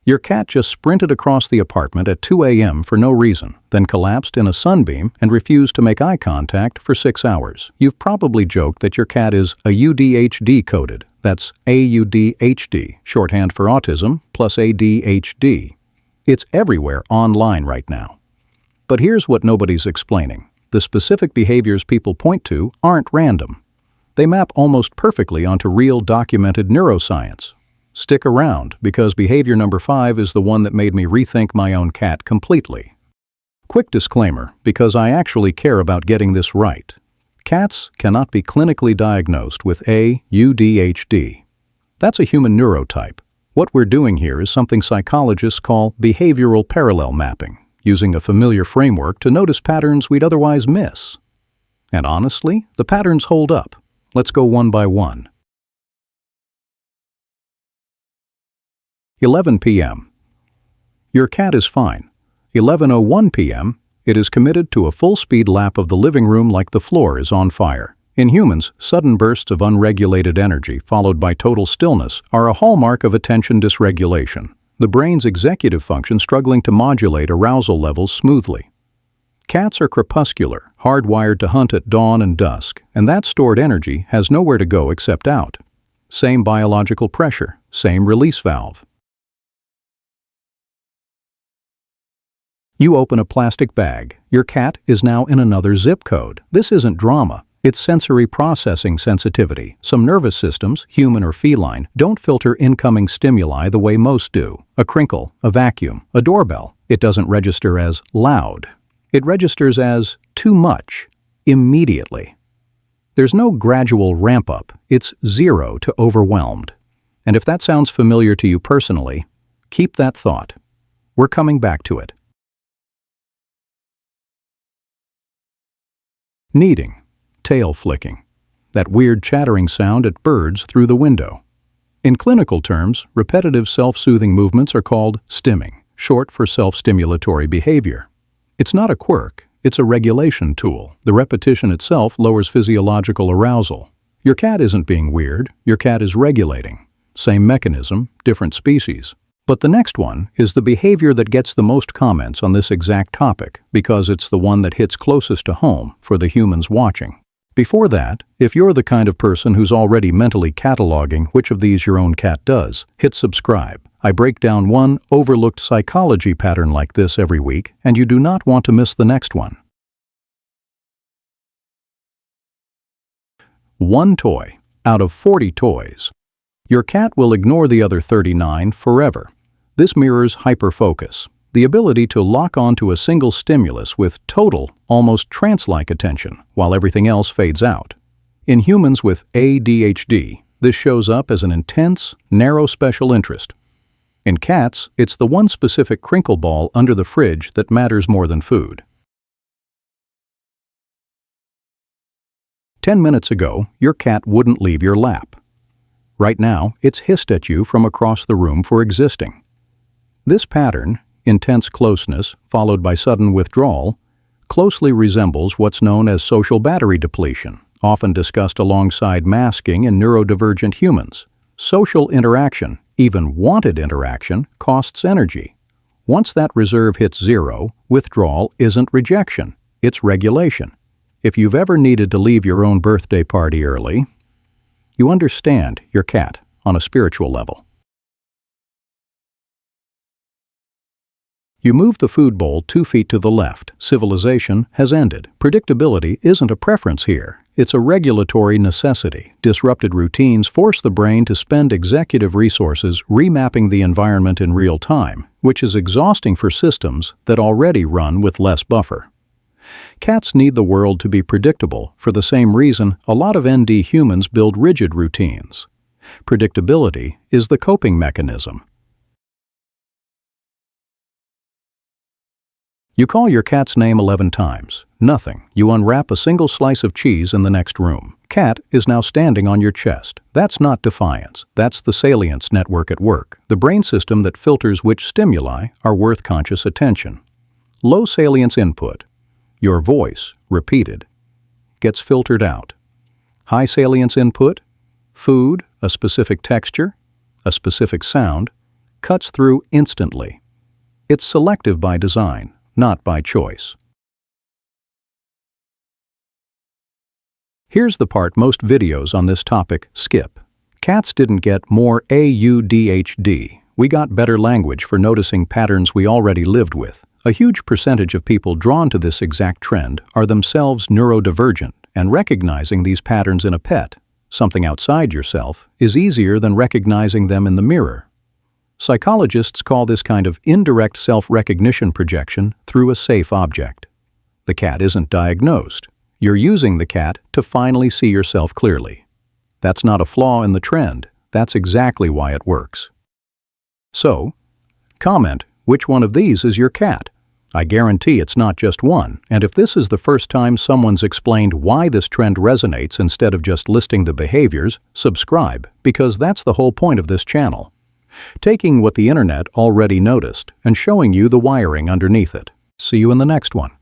Your cat just sprinted across the apartment at 2 a.m. for no reason, then collapsed in a sunbeam and refused to make eye contact for 6 hours. You've probably joked that your cat is AuDHD coded. That's AuDHD, shorthand for autism, plus ADHD. It's everywhere online right now. But here's what nobody's explaining. The specific behaviors people point to aren't random. They map almost perfectly onto real documented neuroscience. Stick around, because behavior number 5 is the one that made me rethink my own cat completely. Quick disclaimer, because I actually care about getting this right. Cats cannot be clinically diagnosed with AuDHD. That's a human neurotype. What we're doing here is something psychologists call behavioral parallel mapping, using a familiar framework to notice patterns we'd otherwise miss. And honestly, the patterns hold up. Let's go one by one. 11 p.m. Your cat is fine. 11:01 p.m. It is committed to a full-speed lap of the living room like the floor is on fire. In humans, sudden bursts of unregulated energy followed by total stillness are a hallmark of attention dysregulation, the brain's executive function struggling to modulate arousal levels smoothly. Cats are crepuscular, hardwired to hunt at dawn and dusk, and that stored energy has nowhere to go except out. Same biological pressure, same release valve. You open a plastic bag. Your cat is now in another zip code. This isn't drama. It's sensory processing sensitivity. Some nervous systems, human or feline, don't filter incoming stimuli the way most do. A crinkle, a vacuum, a doorbell. It doesn't register as loud. It registers as too much, immediately. There's no gradual ramp-up. It's 0 to overwhelmed. And if that sounds familiar to you personally, keep that thought. We're coming back to it. Kneading, tail flicking, that weird chattering sound at birds through the window. In clinical terms, repetitive self-soothing movements are called stimming, short for self-stimulatory behavior. It's not a quirk, it's a regulation tool. The repetition itself lowers physiological arousal. Your cat isn't being weird, your cat is regulating. Same mechanism, different species. But the next one is the behavior that gets the most comments on this exact topic, because it's the one that hits closest to home for the humans watching. Before that, if you're the kind of person who's already mentally cataloging which of these your own cat does, hit subscribe. I break down one overlooked psychology pattern like this every week, and you do not want to miss the next one. 1 toy out of 40 toys. Your cat will ignore the other 39 forever. This mirrors hyperfocus, the ability to lock onto a single stimulus with total, almost trance-like attention, while everything else fades out. In humans with ADHD, this shows up as an intense, narrow special interest. In cats, it's the one specific crinkle ball under the fridge that matters more than food. 10 minutes ago, your cat wouldn't leave your lap. Right now, it's hissed at you from across the room for existing. This pattern, intense closeness followed by sudden withdrawal, closely resembles what's known as social battery depletion, often discussed alongside masking in neurodivergent humans. Social interaction, even wanted interaction, costs energy. Once that reserve hits 0, withdrawal isn't rejection, it's regulation. If you've ever needed to leave your own birthday party early, you understand your cat on a spiritual level. You move the food bowl 2 feet to the left. Civilization has ended. Predictability isn't a preference here. It's a regulatory necessity. Disrupted routines force the brain to spend executive resources remapping the environment in real time, which is exhausting for systems that already run with less buffer. Cats need the world to be predictable for the same reason a lot of ND humans build rigid routines. Predictability is the coping mechanism. You call your cat's name 11 times. Nothing. You unwrap a single slice of cheese in the next room. Cat is now standing on your chest. That's not defiance. That's the salience network at work, the brain system that filters which stimuli are worth conscious attention. Low salience input, your voice, repeated, gets filtered out. High salience input, food, a specific texture, a specific sound, cuts through instantly. It's selective by design, not by choice. Here's the part most videos on this topic skip. Cats didn't get more AuDHD. We got better language for noticing patterns we already lived with. A huge percentage of people drawn to this exact trend are themselves neurodivergent, and recognizing these patterns in a pet, something outside yourself, is easier than recognizing them in the mirror. Psychologists call this kind of indirect self-recognition projection through a safe object. The cat isn't diagnosed. You're using the cat to finally see yourself clearly. That's not a flaw in the trend. That's exactly why it works. So, comment which one of these is your cat. I guarantee it's not just one, and if this is the first time someone's explained why this trend resonates instead of just listing the behaviors, subscribe, because that's the whole point of this channel. Taking what the internet already noticed and showing you the wiring underneath it. See you in the next one.